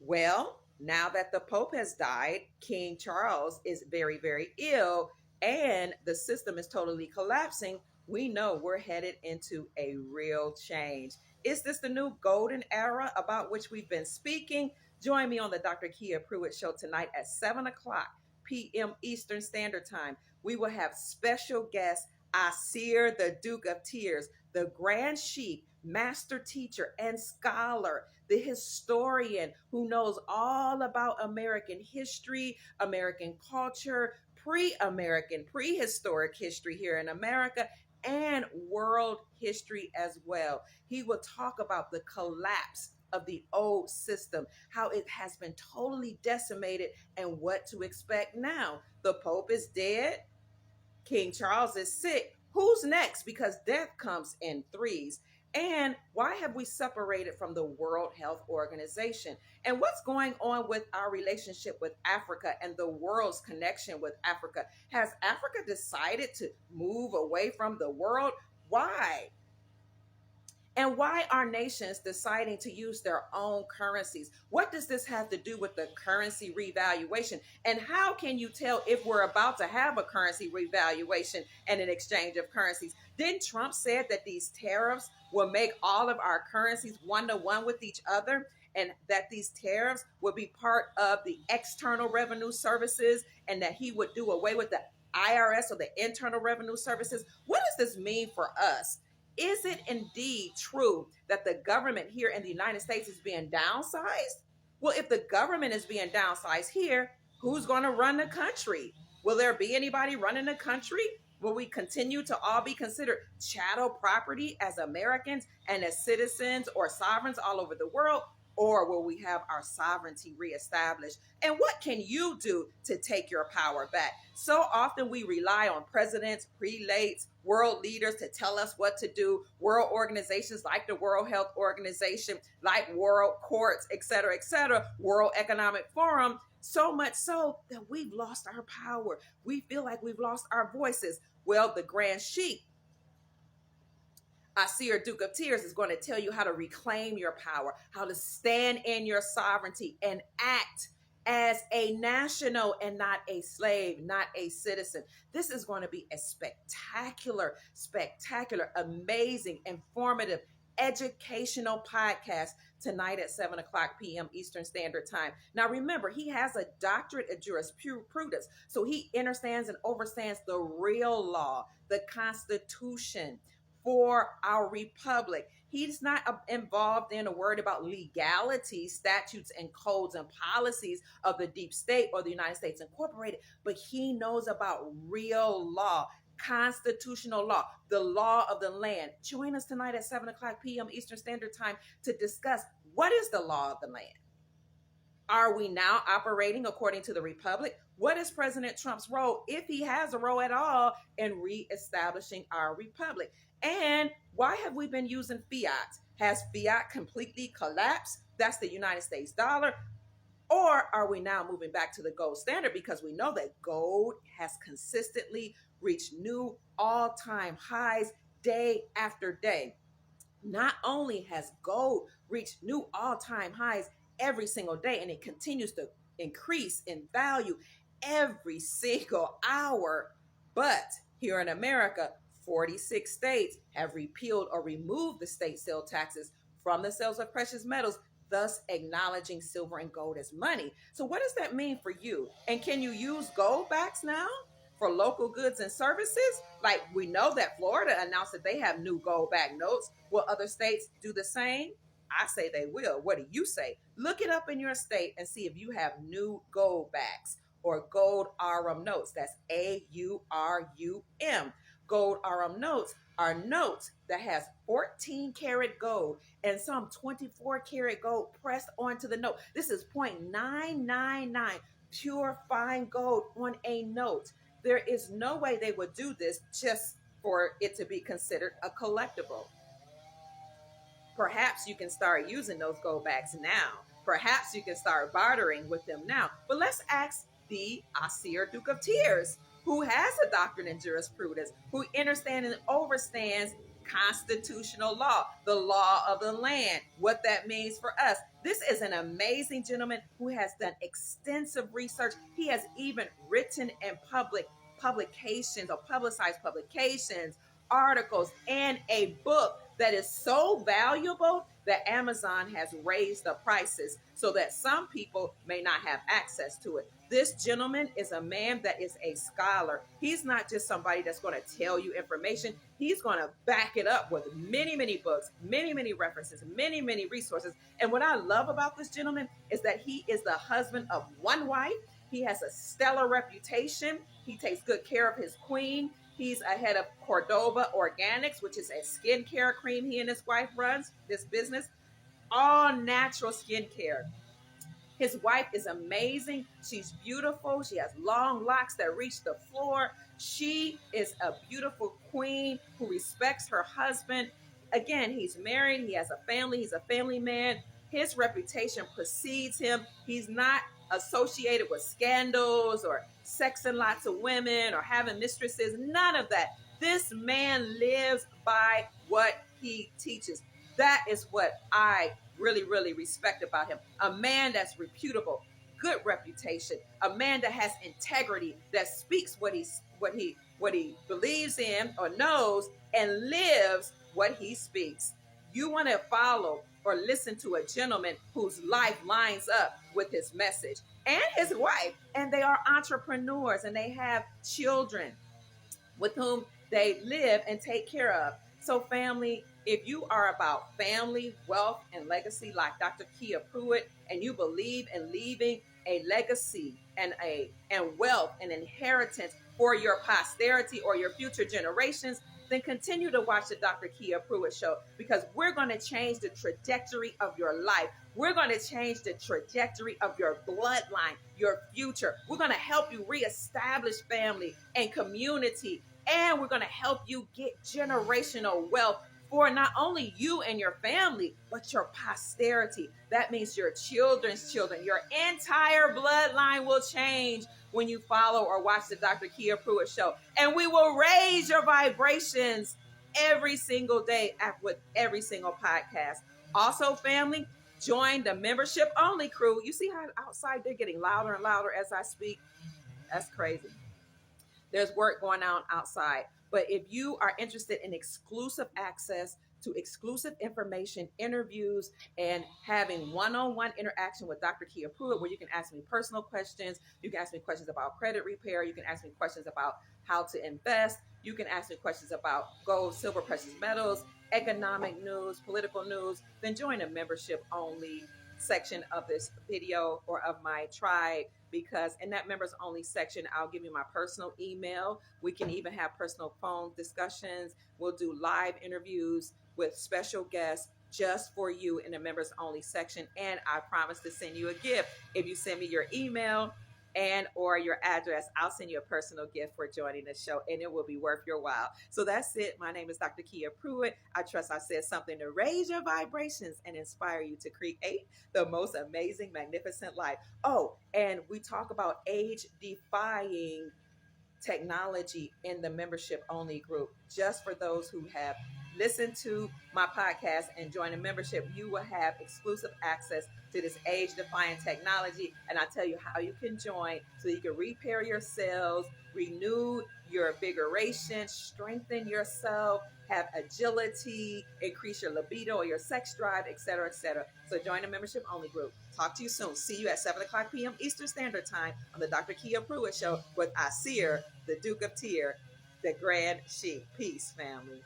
Well, now that the Pope has died, King Charles is very, very ill, and the system is totally collapsing. We know we're headed into a real change. Is this the new golden era about which we've been speaking? Join me on the Dr. Kia Pruitt Show tonight at 7 o'clock p.m. Eastern Standard Time. We will have special guest Asir, the Duke of Tears, the Grand Sheik, master teacher, and scholar, the historian who knows all about American history, American culture, pre-American, prehistoric history here in America, and world history as well. He will talk about the collapse of the old system, how it has been totally decimated, and what to expect now. The Pope is dead. King Charles is sick. Who's next? Because death comes in threes. And why have we separated from the World Health Organization? And what's going on with our relationship with Africa and the world's connection with Africa? Has Africa decided to move away from the world? Why? And why are nations deciding to use their own currencies? What does this have to do with the currency revaluation? And how can you tell if we're about to have a currency revaluation and an exchange of currencies? Didn't Trump said that these tariffs will make all of our currencies one-to-one with each other? And that these tariffs would be part of the external revenue services, and that he would do away with the IRS or the internal revenue services? What does this mean for us? Is it indeed true that the government here in the United States is being downsized? Well, if the government is being downsized here, who's going to run the country? Will there be anybody running the country? Will we continue to all be considered chattel property as Americans and as citizens or sovereigns all over the world? Or will we have our sovereignty reestablished? And what can you do to take your power back? So often we rely on presidents, prelates, world leaders to tell us what to do, world organizations like the World Health Organization, like world courts, et cetera, World Economic Forum, so much so that we've lost our power. We feel like we've lost our voices. Well, the Grand Sheik, Asir, Duke of Tears, is going to tell you how to reclaim your power, how to stand in your sovereignty and act as a national and not a slave, not a citizen. This is going to be a spectacular, amazing, informative, educational podcast tonight at 7 o'clock p.m. Eastern Standard Time. Now, remember, he has a doctorate of jurisprudence, so he understands and understands the real law, the Constitution for our republic. He's not involved in a word about legality, statutes, and codes and policies of the deep state or the United States Incorporated, but he knows about real law, constitutional law, the law of the land. Join us tonight at 7 o'clock p.m. Eastern Standard Time to discuss what is the law of the land. Are we now operating according to the republic? What is President Trump's role, if he has a role at all, in reestablishing our republic? And why have we been using fiat? Has fiat completely collapsed? That's the United States dollar. Or are we now moving back to the gold standard? Because we know that gold has consistently reached new all-time highs day after day. Not only has gold reached new all-time highs every single day, and it continues to increase in value every single hour, but here in America, 46 states have repealed or removed the state sale taxes from the sales of precious metals, thus acknowledging silver and gold as money. So what does that mean for you? And can you use gold backs now for local goods and services? Like, we know that Florida announced that they have new gold back notes. Will other states do the same? I say they will. What do you say? Look it up in your state and see if you have new gold backs or gold Arum notes. That's AURUM. Gold Arum notes are notes that has 14 karat gold and some 24 karat gold pressed onto the note. This is 0.999 pure fine gold on a note. There is no way they would do this just for it to be considered a collectible. Perhaps you can start using those gold backs now. Perhaps you can start bartering with them now. But let's ask the Asir, Duke of Tears, who has a doctorate in jurisprudence, who understands and understands constitutional law, the law of the land, what that means for us. This is an amazing gentleman who has done extensive research. He has even written in publications or publicized publications, articles, and a book that is so valuable that Amazon has raised the prices so that some people may not have access to it. This gentleman is a man that is a scholar. He's not just somebody that's going to tell you information. He's going to back it up with many, many books, many, many references, many, many resources. And what I love about this gentleman is that he is the husband of one wife. He has a stellar reputation. He takes good care of his queen. He's ahead of Cordoba Organics, which is a skincare cream he and his wife runs this business. All natural skincare. His wife is amazing. She's beautiful. She has long locks that reach the floor. She is a beautiful queen who respects her husband. Again, he's married. He has a family. He's a family man. His reputation precedes him. He's not associated with scandals or sexing lots of women or having mistresses. None of that. This man lives by what he teaches. That is what I really, really respect about him. A man that's reputable, good reputation, a man that has integrity, that speaks what he believes in or knows and lives what he speaks. You want to follow or listen to a gentleman whose life lines up with his message, and his wife, and they are entrepreneurs and they have children with whom they live and take care of. So family, if you are about family, wealth, and legacy like Dr. Kia Pruitt, and you believe in leaving a legacy and wealth and inheritance for your posterity or your future generations, then continue to watch the Dr. Kia Pruitt Show, because we're going to change the trajectory of your life. We're going to change the trajectory of your bloodline, your future. We're going to help you reestablish family and community, and we're going to help you get generational wealth for not only you and your family, but your posterity. That means your children's children. Your entire bloodline will change when you follow or watch the Dr. Kia Pruitt Show. And we will raise your vibrations every single day with every single podcast. Also, family, join the membership only crew. You see how outside they're getting louder and louder as I speak? That's crazy. There's work going on outside. But if you are interested in exclusive access to exclusive information, interviews, and having one-on-one interaction with Dr. Kia Pruitt, where you can ask me personal questions, you can ask me questions about credit repair, you can ask me questions about how to invest, you can ask me questions about gold, silver, precious metals, economic news, political news, then join the membership only section of this video or of my tribe, because in that members only section, I'll give you my personal email. We can even have personal phone discussions. We'll do live interviews with special guests just for you in the members only section. And I promise to send you a gift. If you send me your email and or your address, I'll send you a personal gift for joining the show, and it will be worth your while. So that's it. My name is Dr. Kia Pruitt. I trust I said something to raise your vibrations and inspire you to create the most amazing, magnificent life. Oh, and we talk about age-defying technology in the membership only group. Just for those who have listened to my podcast and join the membership, you will have exclusive access to this age-defying technology. And I'll tell you how you can join so you can repair your cells, renew your vigoration, strengthen yourself, have agility, increase your libido or your sex drive, etc., etc. So join the membership only group. Talk to you soon. See you at 7 o'clock p.m. Eastern Standard Time on the Dr. Kia Pruitt Show with Asir, the Duke of Tyr, the Grand Sheik. Peace, family.